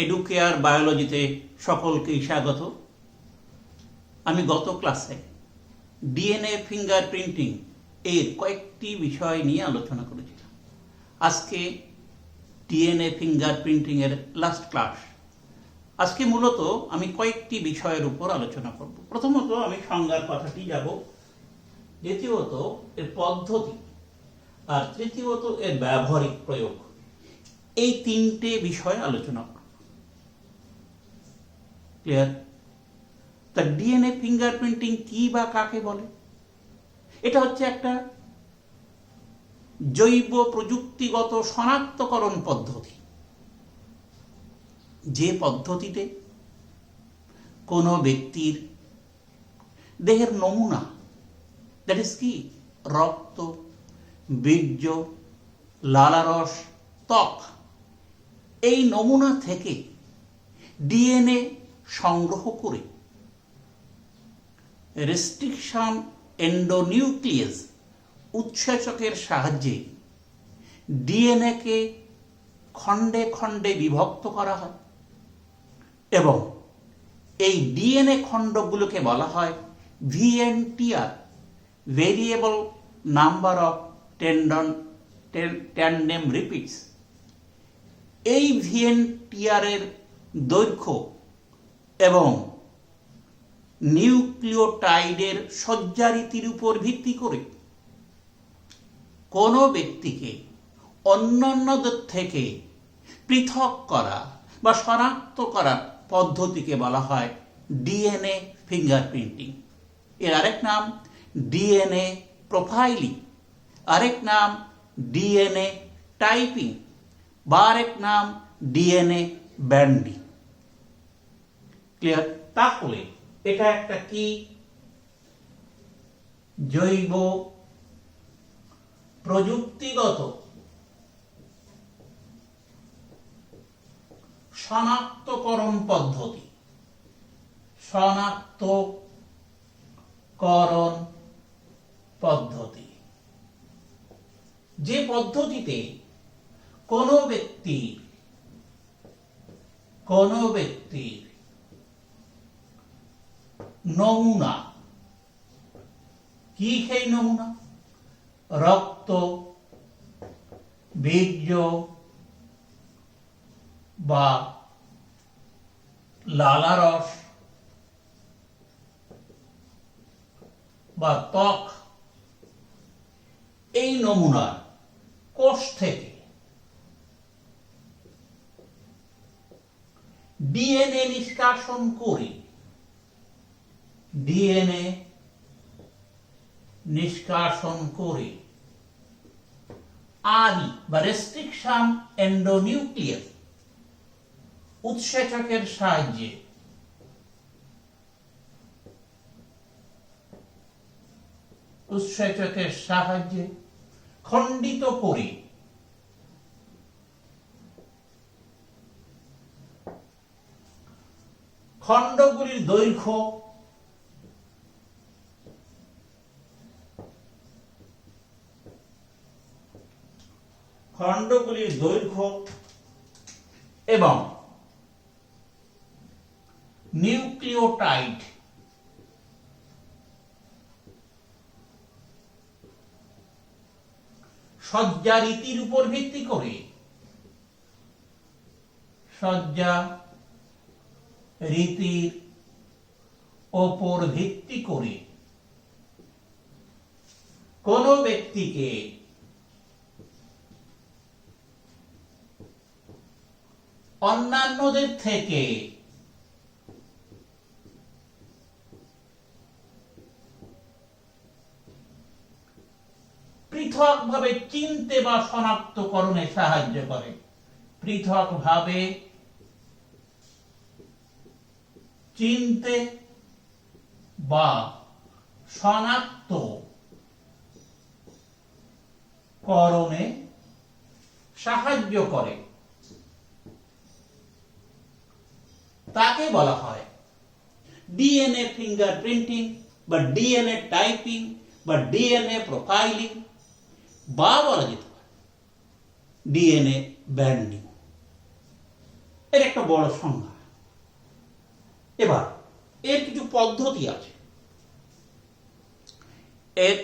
Educare বায়োলজিতে সকলকেই স্বাগত। আমি গত ক্লাসে ডিএনএ ফিঙ্গারপ্রিন্টিং এর কয়েকটি বিষয় নিয়ে আলোচনা করেছিলাম। আজকে ডিএনএ ফিঙ্গারপ্রিন্টিং এর লাস্ট ক্লাস। আজকে মূলত আমি কয়েকটি বিষয়ের উপর আলোচনা করব। প্রথমত আমি সংজ্ঞার কথাটি যাব, দ্বিতীয়ত এর পদ্ধতি, আর তৃতীয়ত এর ব্যবহারিক প্রয়োগ। এই তিনটে বিষয় আলোচনা করব। ক্লিয়ার? তা ডিএনএ ফিঙ্গারপ্রিন্টিং কি বা কাকে বলে? এটা হচ্ছে একটা জৈব প্রযুক্তিগত শনাক্তকরণ পদ্ধতি, যে পদ্ধতিতে কোনো ব্যক্তির দেহের নমুনা, দ্যাট ইজ কি রক্ত, বীর্য, লালারস, ত্বক, এই নমুনা থেকে ডিএনএ সংগ্রহ করে রেস্ট্রিকশন এন্ডোনিউক্লিয়াস উৎসেচকের সাহায্যে ডিএনএকে খণ্ডে খণ্ডে বিভক্ত করা হয় এবং এই ডিএনএ খণ্ডগুলোকে বলা হয় ভিএনটিআর, variable number of tandem repeats. এই ভিএনটিআর এর দৈর্ঘ্য এবং নিউক্লিওটাইডের সজ্জারীতির উপর ভিত্তি করে কোনো ব্যক্তিকে অন্যান্যদের থেকে পৃথক করা বা শনাক্ত করার পদ্ধতিকে বলা হয় ডিএনএ ফিঙ্গারপ্রিন্টিং। এর আরেক নাম ডিএনএ প্রোফাইলিং, আরেক নাম ডিএনএ টাইপিং বা আরেক নাম ডিএনএ ব্যান্ডিং। ক্লিয়ার? তাহলে এটা একটা কি জৈব প্রযুক্তিগত শনাক্তকরণ পদ্ধতি। শনাক্তকরণ পদ্ধতি, যে পদ্ধতিতে কোনো ব্যক্তির নমুনা, কি সেই নমুনা? রক্ত, বীর্য বা লালারস বা ত্বক, এই নমুনার কোষ থেকে ডিএনএ নিষ্কাশন করে আরই বা রেস্ট্রিকশন এন্ডোনিউক্লিয়াস উৎসেচকের সাহায্যে খণ্ডিত করে খণ্ডগুলির দৈর্ঘ্য এবং নিউক্লিওটাইড সজ্জারীতির উপর ভিত্তি করে কোনো ব্যক্তিকে অন্যান্যদের থেকে পৃথকভাবে চিনতে বা শনাক্তকরণে সাহায্য করে। পৃথকভাবে চিনতে বা শনাক্তকরণে সাহায্য করে, তাকে বলা হয় ডিএনএ ফিঙ্গারপ্রিন্টিং বা ডিএনএ টাইপিং বা ডিএনএ প্রোফাইলিং বা বলা যেতে পারে ডিএনএ ব্যান্ডিং। এর একটা বড় সংজ্ঞা। এবার এর কিছু পদ্ধতি আছে। এর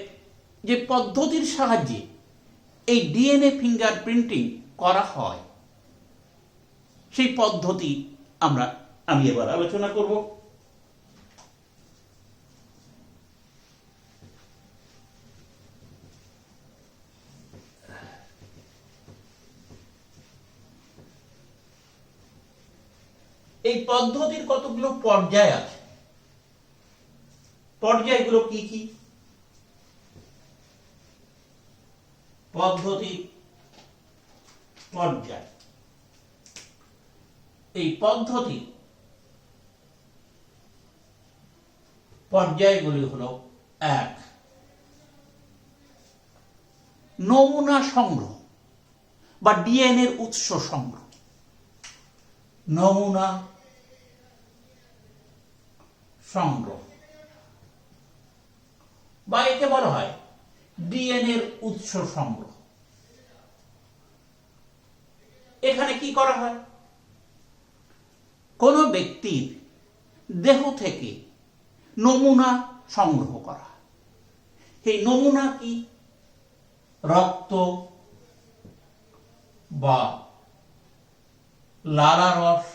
যে পদ্ধতির সাহায্যে এই ডিএনএ ফিঙ্গারপ্রিন্টিং করা হয় সেই পদ্ধতি আমি এবার আলোচনা করব। এই পদ্ধতির কতগুলো পর্যায় আছে। পর্যায়গুলো কি কি? পদ্ধতি পর্যায়। এই পদ্ধতি পর্যায়গুলি হলো: 1, নমুনা সংগ্রহ বা ডিএনএর উৎস সংগ্রহ। নমুনা সংগ্রহ বা একে বলা হয় ডিএনএর উৎস সংগ্রহ। এখানে কি করা হয়? কোন ব্যক্তির দেহ থেকে নমুনা সংগ্রহ করা। এই নমুনা কি? রক্ত বা লালারস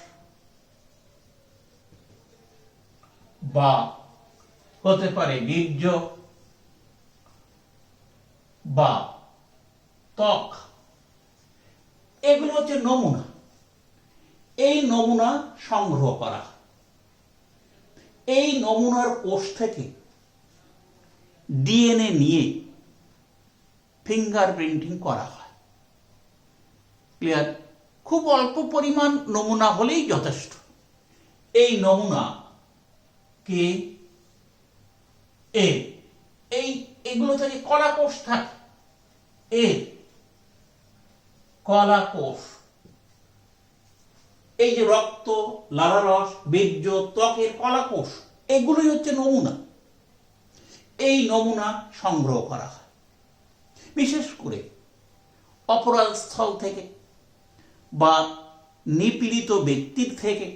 বা হতে পারে বীর্য বা ত্বক। এগুলো হচ্ছে নমুনা। এই নমুনা সংগ্রহ করা। এই নমুনার কোষ থেকে ডিএনএ নিয়ে ফিঙ্গারপ্রিন্টিং করা হয়। ক্লিয়ার? খুব অল্প পরিমাণ নমুনা হলেই যথেষ্ট। এই নমুনা কে এগুলো থেকে কলা কোষ থাকে। কলা কোষ, এই যে রক্ত, লালারস, বীর্য, ত্বকের কলা কোষ, এগুলোই হচ্ছে নমুনা। এই নমুনা সংগ্রহ করা হয় বিশেষ করে অপরাধ স্থল থেকে বা নিপীড়িত ব্যক্তির থেকে।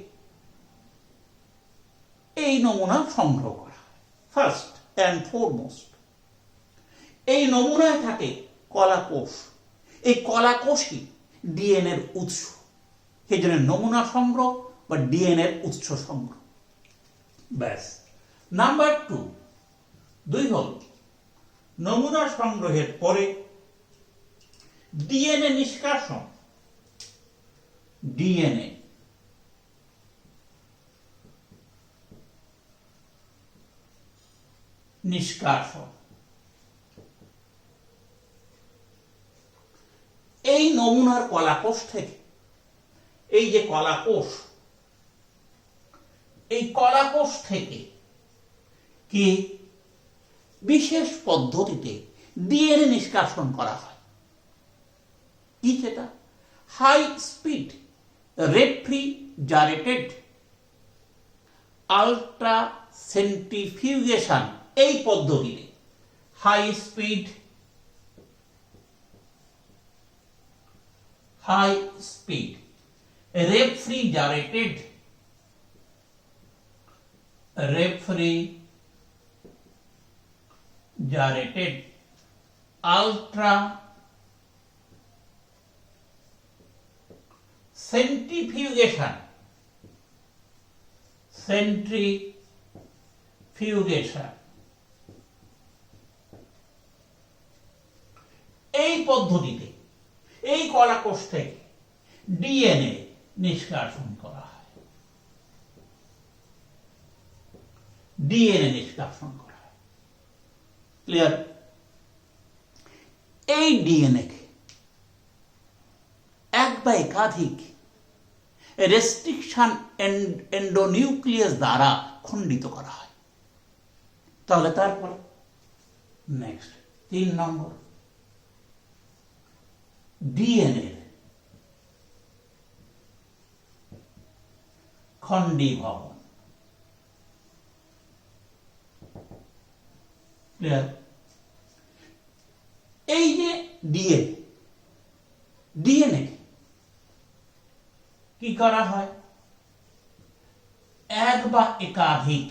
এই নমুনা সংগ্রহ করা হয় ফার্স্ট অ্যান্ড ফরমোস্ট। এই নমুনায় থাকে কলা কোষ। এই কলা কোষই ডিএনএর উৎস। এই জন্য নমুনা সংগ্রহ বা ডিএনএর উৎস সংগ্রহ। ব্যাস। নাম্বার 2 হল নমুনা সংগ্রহের পরে ডিএনএ নিষ্কাশন। ডিএনএ নিষ্কাশন। এই নমুনার কলাকোষ থেকে, এই যে কলাকোষ, এই কলাকোষ থেকে কি বিশেষ পদ্ধতিতে ডিএনএ নিষ্কাশন করা হয়। কি সেটা? High speed refrigerated ultra centrifugation. এই পদ্ধতিতে high speed refrigerated ultra centrifugation এই পদ্ধতিতে এই কলাকোষ থেকে ডিএনএ নিষ্কাশন করা হয়। ক্লিয়ার? এই ডিএনএ কে এক বা একাধিক রেস্ট্রিকশন এন্ডোনিউক্লিয়াস দ্বারা খণ্ডিত করা হয়। তাহলে তারপর নেক্সট 3 নম্বর, ডিএনএ খণ্ডীভবন। এই যে ডিএনএ কি করা হয়? এক বা একাধিক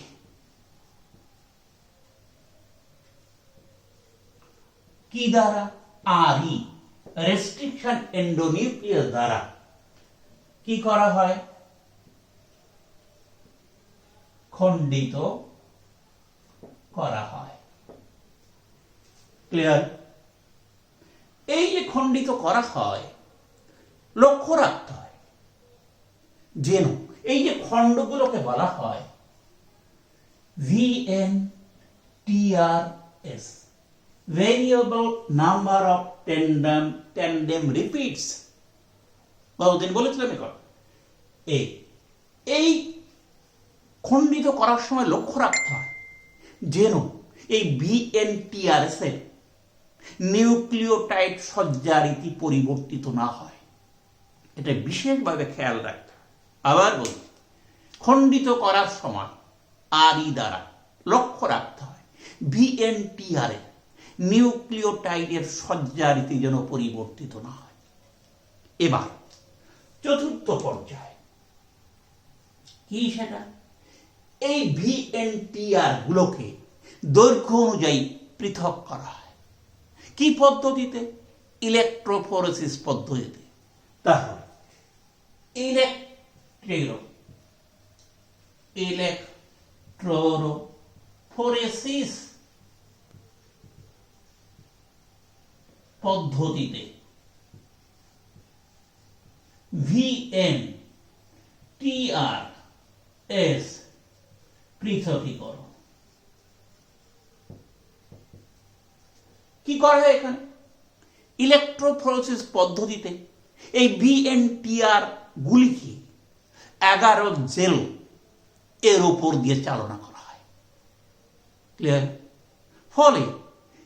কি দ্বারা? আরই রেস্ট্রিকশন এন্ডোনিউক্লিয়াস দ্বারা কি করা হয়? খণ্ডিত করা হয়। ক্লিয়ার? এই যে খণ্ডিত করা হয়, লক্ষ্য রাখতে হয় যেন এই যে খণ্ডগুলোকে বলা হয় VNTRS, variable number of tandem repeats. বহুদিন বলেছিলাম এখন এই খণ্ডিত করার সময় লক্ষ্য রাখতে হয় যেন এই VNTRS এর নিউক্লিওটাইড সজ্জারীতি পরিবর্তিত না হয়, এটা বিশেষভাবে খেয়াল রাখতে হয়। আবার বলি, খণ্ডিত করার সময় আরই দ্বারা লক্ষ্য রাখতে হয় VNTR এর নিউক্লিওটাইডের সজ্জারীতি যেন পরিবর্তিত না হয়। এবার চতুর্থ পর্যায় কি? সেটা এই VNTR গুলোকে দৈর্ঘ্য অনুযায়ী পৃথক করা হয়। কি পদ্ধতিতে? ইলেকট্রোফোরেসিস পদ্ধতিতে। তাহলে ইলেকট্রোফোরেসিস পদ্ধতিতে VNTRS পৃথকীকরণ কি করা হয়? এখানে ইলেকট্রোফোরেসিস পদ্ধতিতে এই VNTR গুলিকে 11 জেল এর উপর দিয়ে চালনা করা হয়। ক্লিয়ার? ফলে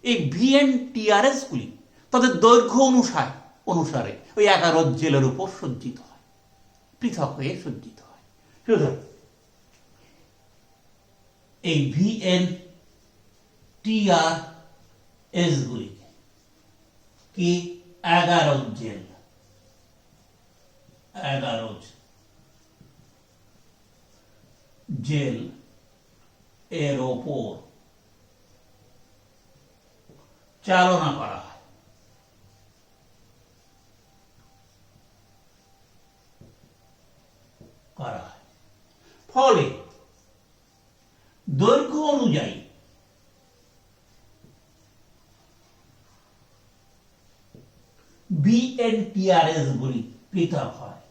এই VNTRS গুলি তাদের দৈর্ঘ্য অনুসারে ওই 11 জেলের উপর সজ্জিত হয়, পৃথক হয়ে সজ্জিত হয়। সুতরাং এই VNTRS গুলিকে কি 11 জেল এর ওপর চালনা করা হয়। ফলে দৈর্ঘ্য অনুযায়ী VNTRS গুলি পৃথক হয়।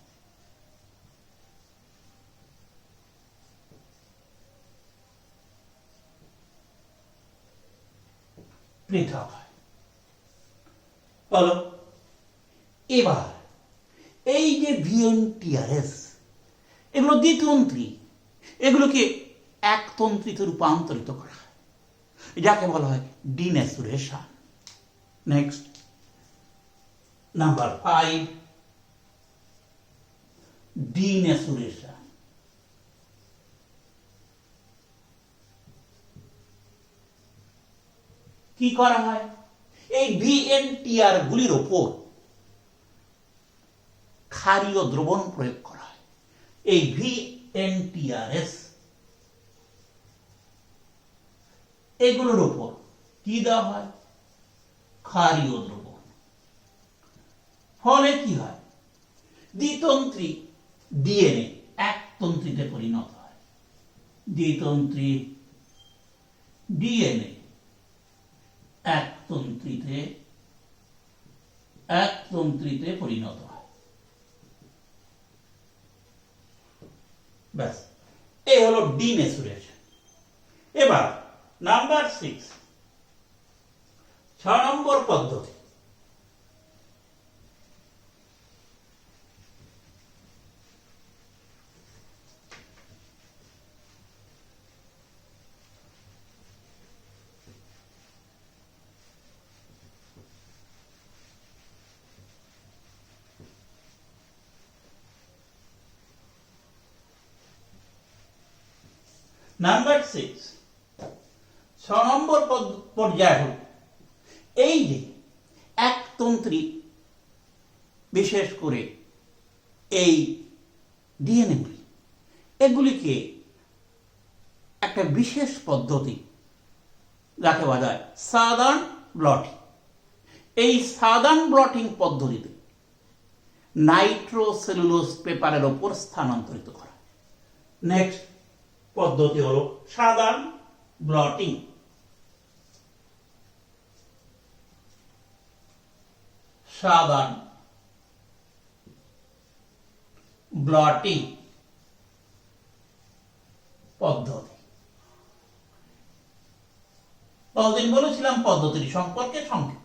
হলো। এবার এই যে VNTRS এগুলো দ্বিতন্ত্রী, এগুলোকে একতন্ত্রীতে রূপান্তরিত করা হয়, যাকে বলা হয় ডিনেচুরেশন। Next, number 5, ডিনেচুরেশন। কি করা হয়? এই VNTR গুলির ওপর ক্ষারীয় দ্রবণ প্রয়োগ করা হয়। এই VNTRS এগুলোর ওপর কি দেওয়া হয়? ক্ষারীয় দ্রবণ। ফলে কি হয়? দ্বিতন্ত্রী ডিএনএ একতন্ত্রীতে পরিণত হয়। দ্বিতন্ত্রী ডিএনএ একতন্ত্রীতে পরিণত হয়। ব্যাস, এই হলো ডিনেচুরেশন। এবার নাম্বার 6, 6 নম্বর পদ্ধতি। নাম্বার 6, 6 নম্বর পর্যায় হল এই যে একতন্ত্রী, বিশেষ করে এই ডিএনএগুলি, এগুলিকে একটা বিশেষ পদ্ধতি যাকে বলা হয় সাদার্ন ব্লটিং, এই সাদার্ন ব্লটিং পদ্ধতিতে নাইট্রোসেলুলোজ পেপারের ওপর স্থানান্তরিত করা। নেক্সট পদ্ধতি হলো সাদার্ন ব্লটিং। সাদার্ন ব্লটিং পদ্ধতি। কতদিন বলেছিলাম পদ্ধতির সম্পর্কে সংক্ষেপ।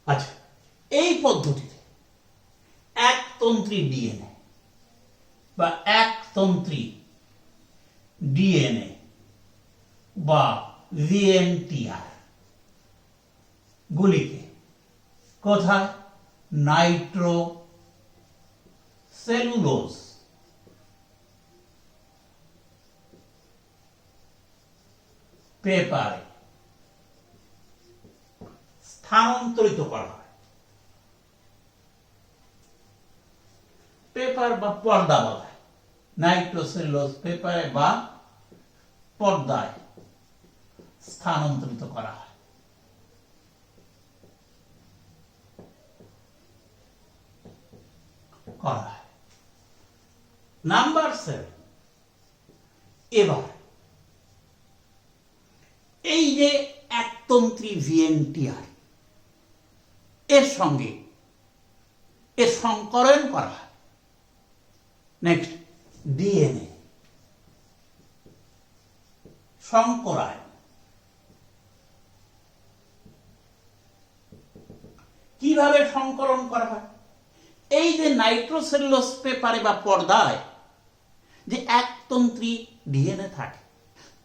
আচ্ছা, এই পদ্ধতিতে একতন্ত্রী ডিএনএ বা একতন্ত্রী ডিএনএ বা ভিএনটিআর গুলিকে কোথায় নাইট্রোসেলুলোজ পেপারে স্থানান্তরিত করা হয়। পেপার বা পর্দা বলা হয়, নাইট্রোসেলুলোজ পেপারে বা পর্দায় স্থানান্তরিত করা হয়। নাম্বার 7, এবার এই যে একতন্ত্রী ভিএনটিআর এর সঙ্গে এর সংকরণ করা হয়। নেক্সট ডিএনএ সংকরায়ন। কিভাবে সংকরণ করা হয়? এই যে নাইট্রোসেলুলোজ পেপারে বা পর্দায় যে একতন্ত্রী ডিএনএ থাকে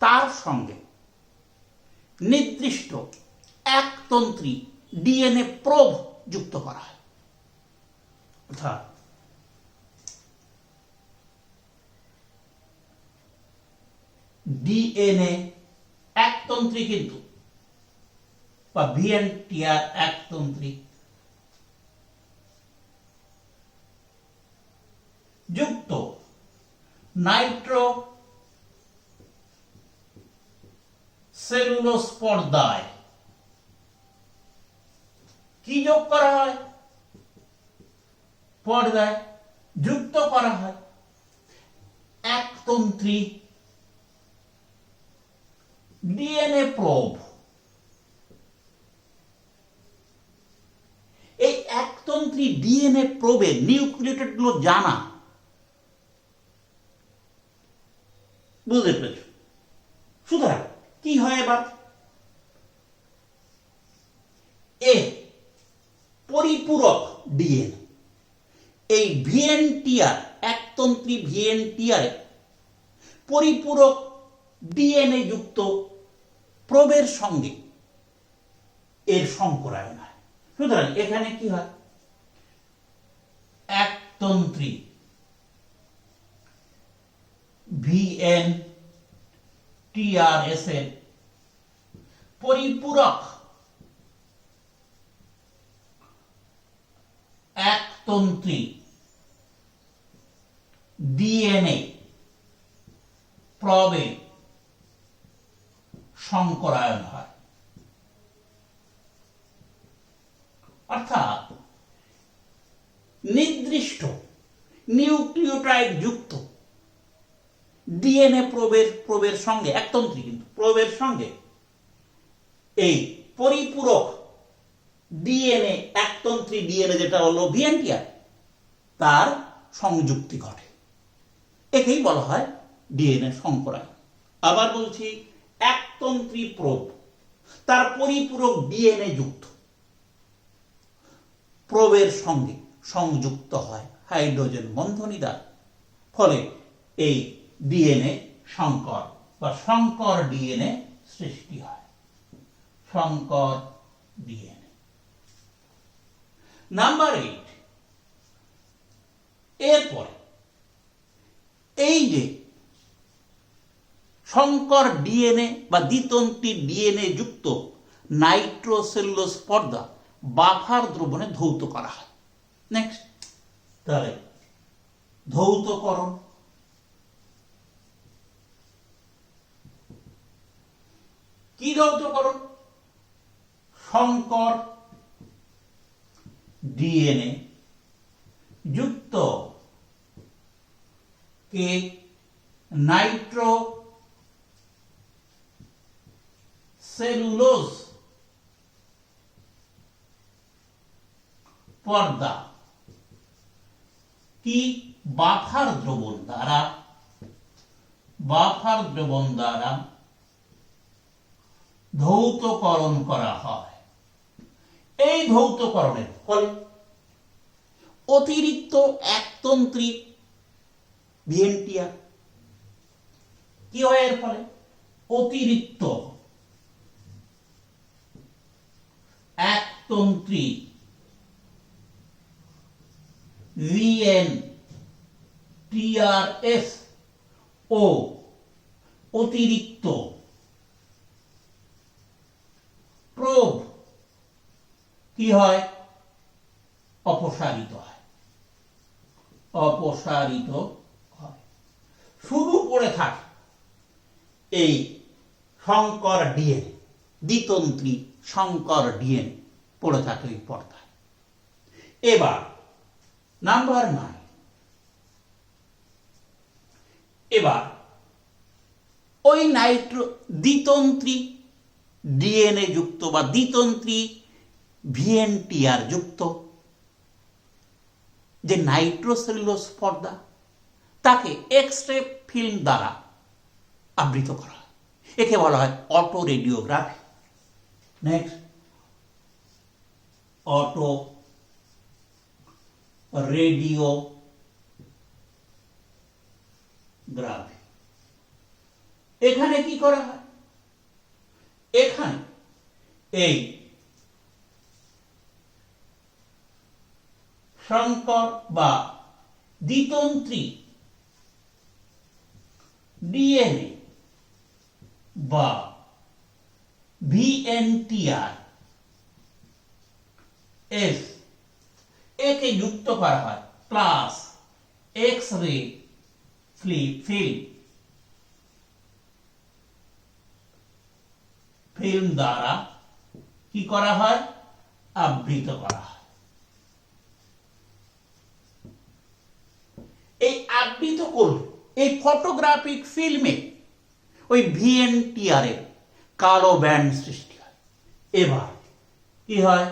তার সঙ্গে নির্দিষ্ট একতন্ত্রী ডিএনএ প্রোব যুক্ত করা হয়। অর্থাৎ ডিএনএ একতন্ত্রী কিন্তু বা ভিএনটিআর একতন্ত্রী যুক্ত নাইট্রোসেলুলোজ পর্দায় কি যোগ করা হয়? পর্দায় যুক্ত করা হয় একতন্ত্রী ডিএনএ প্রোব। এই একতন্ত্রী ডিএনএ প্রোবের নিউক্লিওটাইড গুলো জানা, বুঝতে পেরেছ? সুতরাং কি হয় এবার? এ পরিপূরক ডিএনএ, এই ভিএনটিআর একতন্ত্রী ভিএনটিআর পরিপূরক ডিএনএ যুক্ত প্রোবের সঙ্গে এর সংকরায়ন হয়। সুতরাং এখানে কি হয়? একতন্ত্রী ভিএনটিআরএস এর পরিপূরক একতন্ত্রী ডিএনএ প্রবে সংকরায়ন হয়। অর্থাৎ নির্দিষ্ট নিউক্লিওটাইড যুক্ত ডিএনএ প্রোবের সঙ্গে, একতন্ত্রী কিন্তু প্রোবের সঙ্গে এই পরিপূরক ডিএনএ একতন্ত্রী ডিএনএ যেটা হলো ভিএনটিআর তার সংযুক্তি ঘটে। একেই বলা হয় ডিএনএ সংকরায়ন। আবার বলছি, একতন্ত্রী প্রোব তার পরিপূরক ডিএনএ যুক্ত প্রোবের সঙ্গে সংযুক্ত হয় হাইড্রোজেন বন্ধনী দ্বারা। ফলে এই ডিএনএ সংকর বা সংকর ডিএনএ সৃষ্টি হয়। সংকর ডিএনএ। নাম্বার 8, এরপরে এই যে সংকর ডিএনএ বা দ্বিতন্ত্রী ডিএনএ যুক্ত নাইট্রোসেলুলোজ পর্দা বাফার দ্রবণে ধৌত করা হয়। নেক্সট, তাহলে ধৌতকরণ, কি ধৌতকরণ? সংকর ডিএনএ যুক্ত কে নাইট্রো সেলুলোজ পর্দা কি বাফার দ্রবণ দ্বারা ধৌতকরণ করা হয়। এই ধৌতকরণের ফলে অতিরিক্ত একতন্ত্রী ভিএনটিআর কি হয়? এর ফলে অতিরিক্ত একতন্ত্রী VNTRS ও অতিরিক্ত প্রোব কি হয়? অপসারিত হয়। শুরু করে থাকে এই সংকর ডিএনএ, দ্বিতন্ত্রী সংকর ডিএনএ পড়ে থাকে ওই পর্দায়। এবার নাম্বার 9, এবার ওই দ্বিতন্ত্রী ডিএনএ যুক্ত বা দ্বিতন্ত্রী ভিএনটিআর যুক্ত যে নাইট্রোসেলুলোজ পর্দা, তাকে এক্স রে ফিল্ম দ্বারা আবৃত করা হয়। একে বলা হয় auto radiography. Next, auto radiography. এখানে কি করা হয়? এখানে এই সংকর বা দ্বিতন্ত্রী ডিএনএ বা ভিএনটিআর একে যুক্ত করা হয় প্লাস এক্স রে ফিল্ম দ্বারা কি করা হয়? আবৃত করা হয়। এই আবৃত করলে এই ফটোগ্রাফিক ফিল্মে ওই ভিএনটিআর এর কালো ব্যান্ড সৃষ্টি হয়। এবার কি হয়?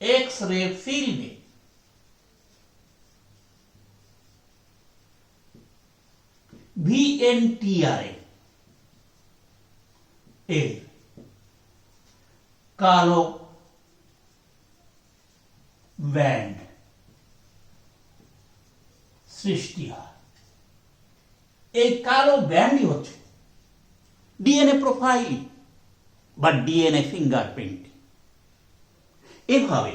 এক্স রে ফিল্মে ভিএনটিআর এর কালো ব্যান্ড সৃষ্টি হয়। এই কালো ব্যান্ডই হচ্ছে ডিএনএ প্রোফাইলিং বা ডিএনএ ফিঙ্গারপ্রিন্টিং। এভাবে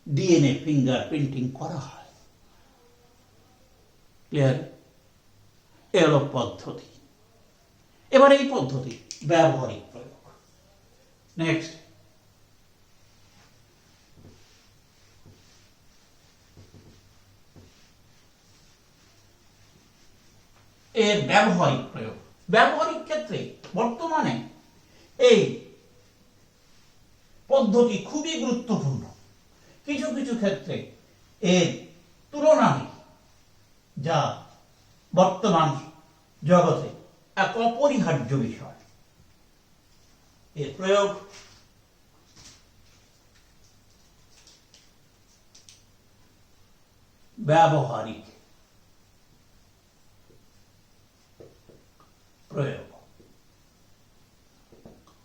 ডিএনএ ফিঙ্গারপ্রিন্টিং করা হয়। ক্লিয়ার? এলো পদ্ধতি। এবার এই পদ্ধতি ব্যবহারিক প্রয়োগ। নেক্সট, এর ব্যবহারিক প্রয়োগ। ব্যবহারিক ক্ষেত্রে বর্তমানে এই পদ্ধতি খুবই গুরুত্বপূর্ণ। কিছু কিছু ক্ষেত্রে এর তুলনা নেই, যা বর্তমান জগতে এক অপরিহার্য বিষয়। এর প্রয়োগ ব্যবহারিক প্রয়োগ।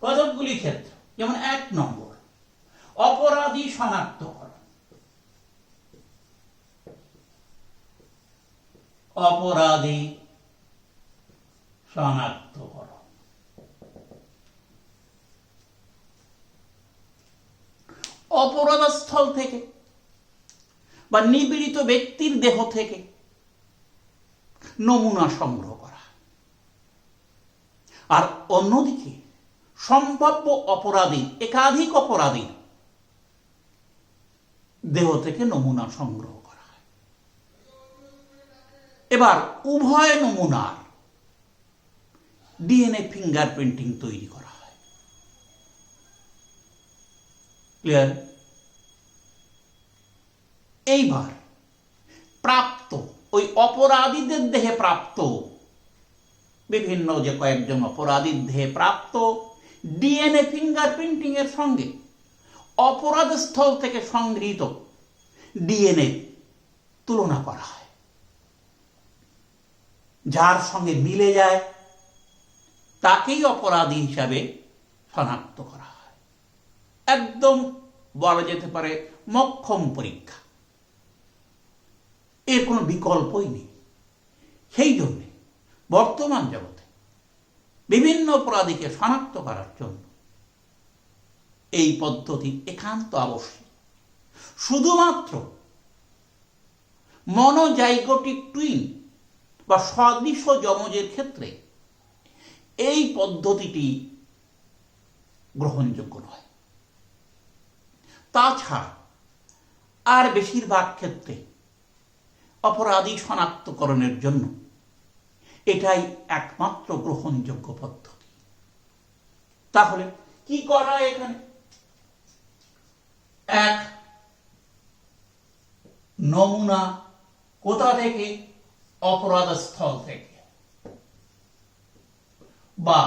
কতকগুলি ক্ষেত্র, যেমন 1 নম্বর অপরাধী শনাক্তকরণ। অপরাধী শনাক্তকরণ। অপরাধস্থল থেকে বা নিপীড়িত ব্যক্তির দেহ থেকে নমুনা সংগ্রহ করা। আর অন্যদিকে সম্ভাব্য অপরাধী, একাধিক অপরাধী দেহ থেকে নমুনা সংগ্রহ করা হয়। এবার উভয় নমুনার ডিএনএ ফিঙ্গারপ্রিন্টিং তৈরি করা হয়। ক্লিয়ার? এইবার প্রাপ্ত ওই অপরাধীদের দেহে প্রাপ্ত বিভিন্ন যে কয়েকজন অপরাধীর দেহে প্রাপ্ত ডিএনএ ফিঙ্গারপ্রিন্টিং এর সঙ্গে অপরাধস্থল থেকে সংগৃহীত ডিএনএ তুলনা করা হয়। যার সঙ্গে মিলে যায় তাকেই অপরাধী হিসাবে শনাক্ত করা হয়। একদম বলা যেতে পারে মোক্ষম পরীক্ষা, এর কোনো বিকল্পই নেই। সেই জন্যে বর্তমান জগতে বিভিন্ন অপরাধীকে শনাক্ত করার জন্য এই পদ্ধতি একান্ত আবশ্যক। শুধুমাত্র মনোজাইগোটিক টুইন বা সদৃশ যমজের ক্ষেত্রে এই পদ্ধতিটি গ্রহণযোগ্য নয়। তাছাড়া আর বেশিরভাগ ক্ষেত্রে অপরাধী শনাক্তকরণের জন্য এটাই একমাত্র গ্রহণযোগ্য পদ্ধতি। তাহলে কি করা হয় এখানে? এক, নমুনা কোথা থেকে? অপরাধস্থল থেকে বা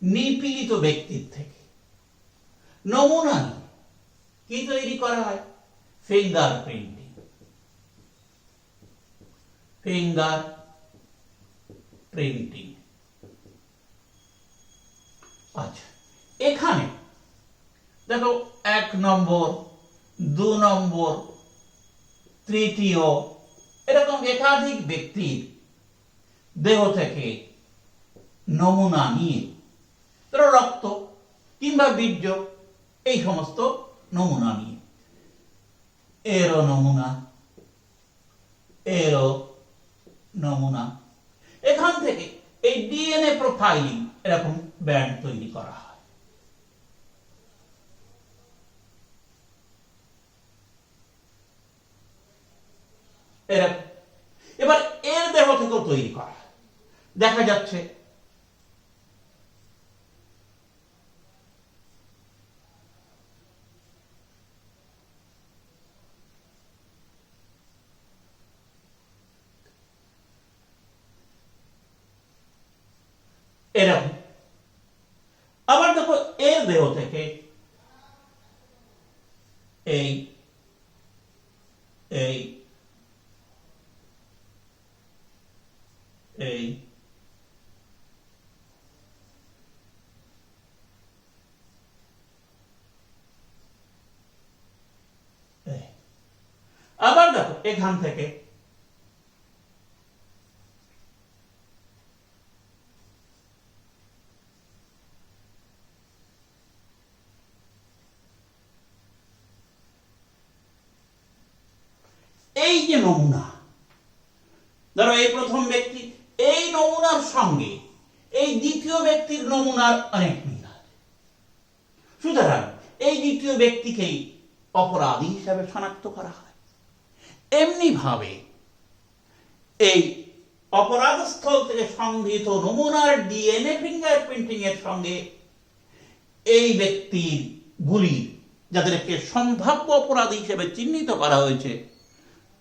নিপীড়িত ব্যক্তির থেকে নমুনা নিয়ে কি তৈরি করা হয়? ফিঙ্গারপ্রিন্টিং। আচ্ছা, এখানে দেখো 1 নম্বর, 2 নম্বর, তৃতীয়, এরকম একাধিক ব্যক্তির দেহ থেকে নমুনা নিয়ে, ধরো রক্ত কিংবা বীর্য, এই সমস্ত নমুনা নিয়ে এরও নমুনা, এরও নমুনা, এখান থেকে এই ডিএনএ প্রোফাইলিং এরকম ব্যান্ড তৈরি করা হয়। এবার এর দেহ থেকেও তৈরি করা হয়। দেখা যাচ্ছে এরকম। আবার দেখো এর দেহ থেকে এই এই এই আবার দেখো এখান থেকে এই যে নমুনা, ধরো এই প্রথম ব্যক্তি, এই নমুনার সঙ্গে এই দ্বিতীয় ব্যক্তির নমুনার অনেক মিল আছে। সুতরাং এই দ্বিতীয় ব্যক্তিকেই অপরাধী হিসাবে শনাক্ত করা হয়। এমনি ভাবে এই অপরাধস্থল থেকে সংগৃহীত নমুনার ডিএনএ ফিঙ্গারপ্রিন্টিং এর সঙ্গে এই ব্যক্তির গুলির, যাদেরকে সম্ভাব্য অপরাধী হিসেবে চিহ্নিত করা হয়েছে,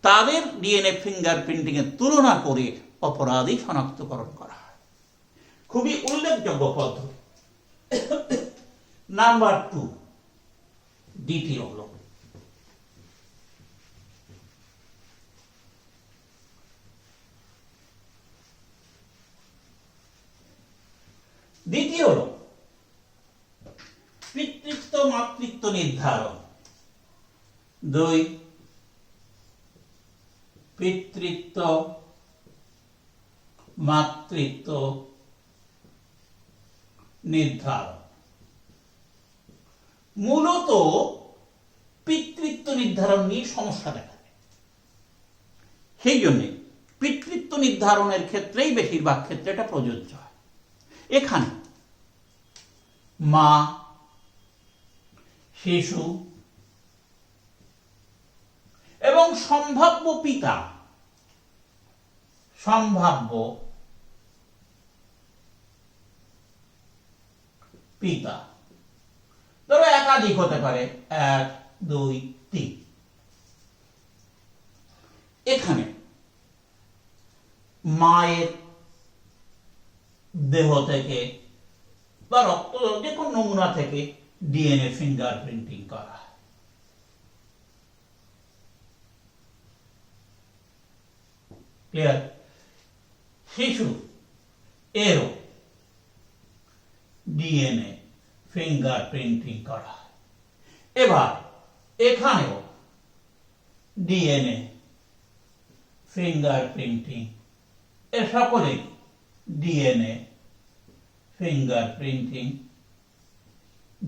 তাদের ডিএনএ ফিঙ্গারপ্রিন্টিং এর তুলনা করে অপরাধী শনাক্তকরণ করা হয়। খুবই উল্লেখযোগ্য পদ্ধতি। নাম্বার 2, দ্বিতীয় হল পিতৃত্ব মাতৃত্ব নির্ধারণ। 2, পিতৃত্ব মাতৃত্ব নির্ধারণ। মূলত পিতৃত্ব নির্ধারণ নিয়ে সমস্যা দেখা দেয়। সেই জন্য পিতৃত্ব নির্ধারণের ক্ষেত্রেই বেশিরভাগ ক্ষেত্রে এটা প্রযোজ্য হয়। এখানে মা, শিশু এবং সম্ভাব্য পিতা সম্ভাব্য পিতা, ধরো একাধিক হতে পারে, 1 2 3। এখানে মায়ের দেহ থেকে বা রক্ত যে কোনো নমুনা থেকে ডিএনএ ফিঙ্গারপ্রিন্টিং করা হয়। ক্লিয়ার? শিশু এরও ডিএনএ ফিঙ্গারপ্রিন্টিং করা হয়। এবার এখানেও ডিএনএ ফিঙ্গারপ্রিন্টিং, এ সকলেই ডিএনএ ফিঙ্গারপ্রিন্টিং,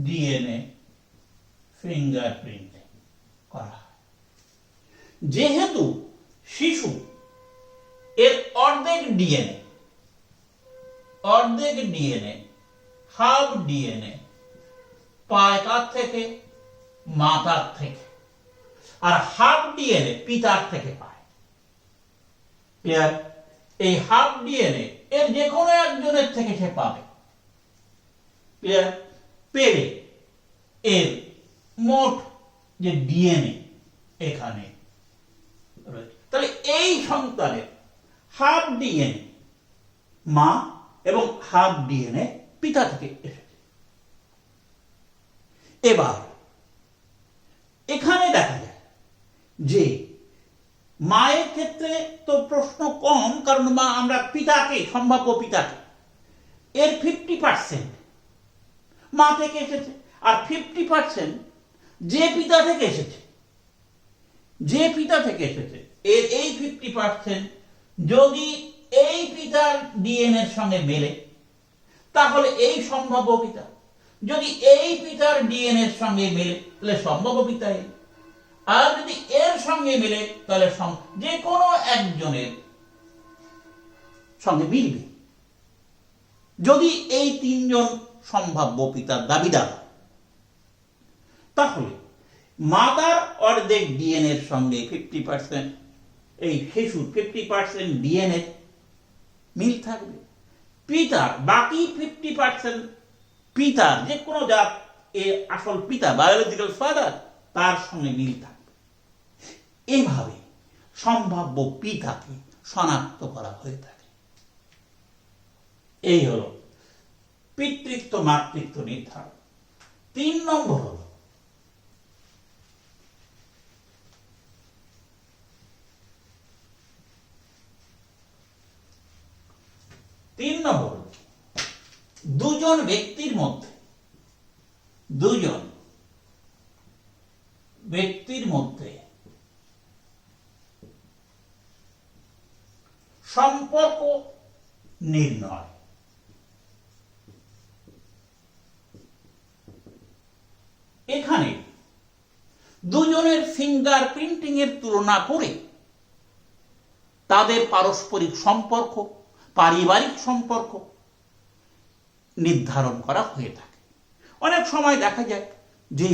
ডিএনএ ফিঙ্গারপ্রিন্টিং করা হয়। যেহেতু শিশু এর অর্ধেক ডিএনএ হাফ ডিএনএ পায় কার থেকে? মাতার থেকে, আর হাফ ডিএনএ পিতার থেকে পায়। ক্লিয়ার? এই হাফ ডিএনএ এর যে কোনো একজনের থেকে সে পাবে। ক্লিয়ার? পেলে এর মোট যে ডিএনএ এখানে রয়েছে, তাহলে এই সন্তানের হাফ ডিএনএ মা এবং হাফ ডিএনএ পিতা থেকে এসেছে। এবার এখানে দেখা যায় যে মায়ের ক্ষেত্রে তো প্রশ্ন কম, কারণ মা আমরা পিতাকে, সম্ভাব্য পিতাকে, এর 50% মা থেকে এসেছে, আর 50% যে পিতা থেকে এসেছে, এর এই 50% যদি এই পিতার ডিএনএ এর সঙ্গে মেলে তাহলে এই সম্ভাব্য পিতা, যদি এই পিতার ডিএনএ এর সঙ্গে মেলে তাহলে সম্ভাব্য পিতা এই, আর যদি এর সঙ্গে মিলে তাহলে যে কোনো একজনের সঙ্গে মিলবে। যদি এই 3 জন সম্ভাব্য পিতার দাবিদার, তাহলে মাতার অর্ধেক ডিএনএ এর সঙ্গে 50% এই শিশুর 50% ডিএনএ মিল থাকবে, পিতার বাকি 50% পিতার যে কোনো জাত আসল পিতা, বায়োলজিক্যাল ফাদার, তার সঙ্গে মিল থাকবে। এইভাবে সম্ভাব্য পিতাকে শনাক্ত করা হয়ে থাকে। এই হল পিতৃত্ব মাতৃত্ব নির্ধারণ। 3 নম্বর হল দুজন ব্যক্তির মধ্যে সম্পর্ক নির্ণয়। এখানে দুজনের ফিঙ্গারপ্রিন্টিং এর তুলনা করে তাদের পারস্পরিক সম্পর্ক, পারিবারিক সম্পর্ক নির্ধারণ করা হয়ে থাকে। অনেক সময় দেখা যায় যে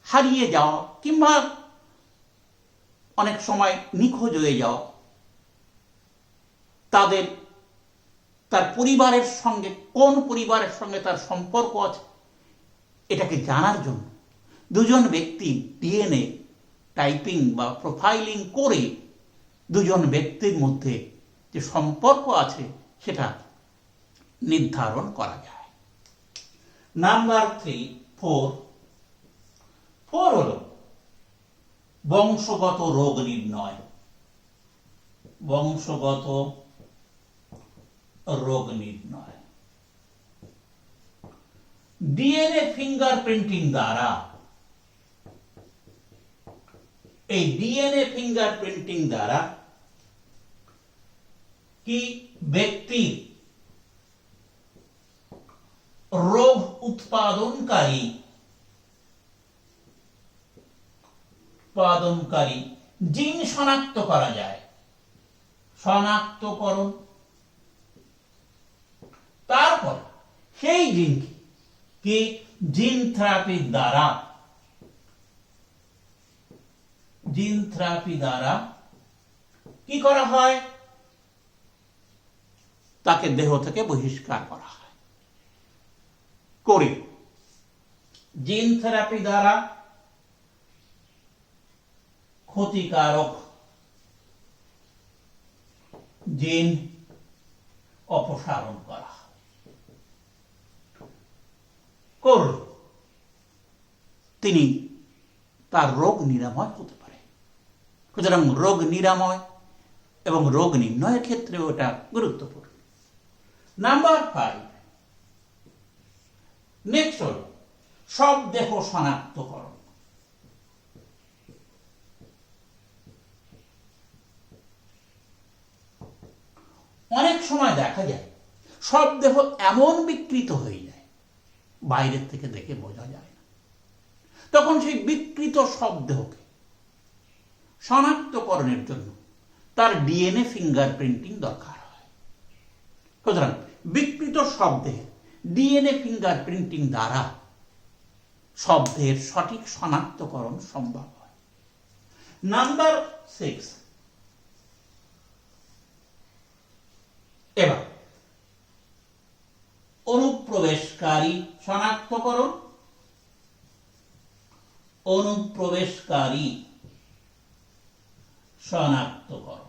হারিয়ে যাওয়া কিংবা অনেক সময় নিখোঁজ হয়ে যাওয়া, তার পরিবারের সঙ্গে, কোন পরিবারের সঙ্গে তার সম্পর্ক আছে, এটাকে জানার জন্য দুজন ব্যক্তি ডিএনএ টাইপিং বা প্রোফাইলিং করে দুজন ব্যক্তির মধ্যে যে সম্পর্ক আছে সেটা নির্ধারণ করা যায়। নাম্বার 4 হল বংশগত রোগ নির্ণয়। ডিএনএ ফিঙ্গারপ্রিন্টিং দ্বারা, কি ব্যক্তির রোগ উৎপাদনকারী জিন শনাক্ত করা যায়। শনাক্তকরণ, তারপর সেই জিনকে কি জিন থেরাপি দ্বারা কি করা হয়? তাকে দেহ থেকে বহিষ্কার করা হয়। করে জিন থেরাপি দ্বারা ক্ষতিকারক জিন অপসারণ করা হয়। করল তিনি তার রোগ নিরাময় হতে পারে। সুতরাং রোগ নিরাময় এবং রোগ নির্ণয়ের ক্ষেত্রেও এটা গুরুত্বপূর্ণ। নাম্বার 5, নেক্সট হল সব দেহ শনাক্তকরণ। অনেক সময় দেখা যায় সব দেহ এমন বিকৃত হয়ে যায় বাইরের থেকে দেখে বোঝা যায় না। তখন সেই বিকৃত সব দেহকে শনাক্তকরণের জন্য তার ডিএনএ ফিঙ্গারপ্রিন্টিং দরকার হয়। সুতরাং বিকৃত সব দেহের ডিএনএ ফিঙ্গারপ্রিন্টিং দ্বারা সব দেহের সঠিক শনাক্তকরণ সম্ভব হয়। নাম্বার 6, এবার অনুপ্রবেশকারী শনাক্তকরণ। অনুপ্রবেশকারী শনাক্তকরণ।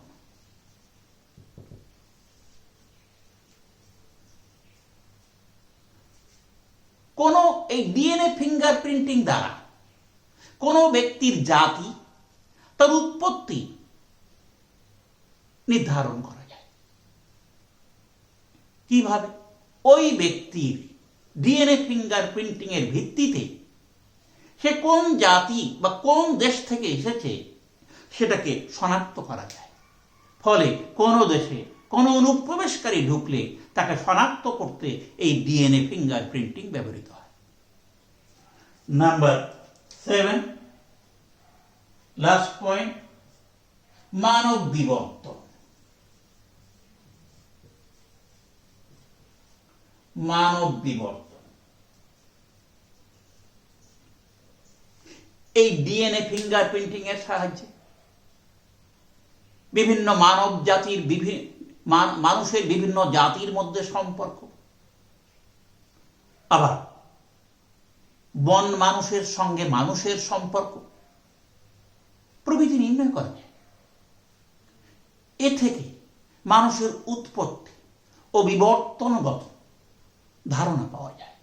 কোন এই ডিএনএ ফিঙ্গারপ্রিন্টিং দ্বারা কোন ব্যক্তির জাতি, তার উৎপত্তি নির্ধারণ করা যায়। কিভাবে? ওই ব্যক্তির ডিএনএ ফিঙ্গারপ্রিন্টিং এর ভিত্তিতে সে কোন জাতি বা কোন দেশ থেকে এসেছে সেটাকে শনাক্ত করা যায়। ফলে কোন দেশে কোন অনুপ্রবেশকারী ঢুকলে তাকে শনাক্ত করতে এই ডিএনএ ফিঙ্গারপ্রিন্টিং ব্যবহৃত হয়। নাম্বার 7, লাস্ট পয়েন্ট, মানব বিবর্তন। মানব বিবর্তন এই ডিএনএ ফিঙ্গারপ্রিন্টিং এর সাহায্যে বিভিন্ন মানব জাতির মানুষের বিভিন্ন জাতির মধ্যে সম্পর্ক, আবার বন মানুষের সঙ্গে মানুষের সম্পর্ক প্রভৃতি নির্ণয় করা যায়। এ থেকে মানুষের উৎপত্তি ও বিবর্তনগত ধারণা পাওয়া যায়।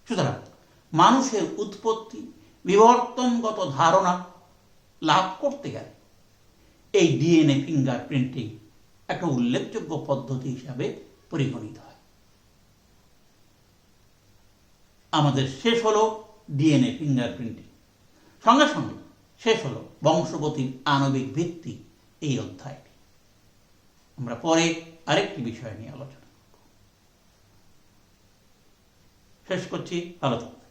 সুতরাং মানুষের উৎপত্তি বিবর্তনগত ধারণা লাভ করতে গেলে এই ডিএনএ ফিঙ্গারপ্রিন্টিং একটা উল্লেখযোগ্য পদ্ধতি হিসাবে পরিগণিত হয়। আমাদের শেষ হলো ডিএনএ ফিঙ্গারপ্রিন্টিং, সঙ্গে সঙ্গে শেষ হলো বংশগতির আণবিক ভিত্তি এই অধ্যায়টি। আমরা পরে আরেকটি বিষয় নিয়ে আলোচনা করব। শেষ করছি, ভালো থাকবেন।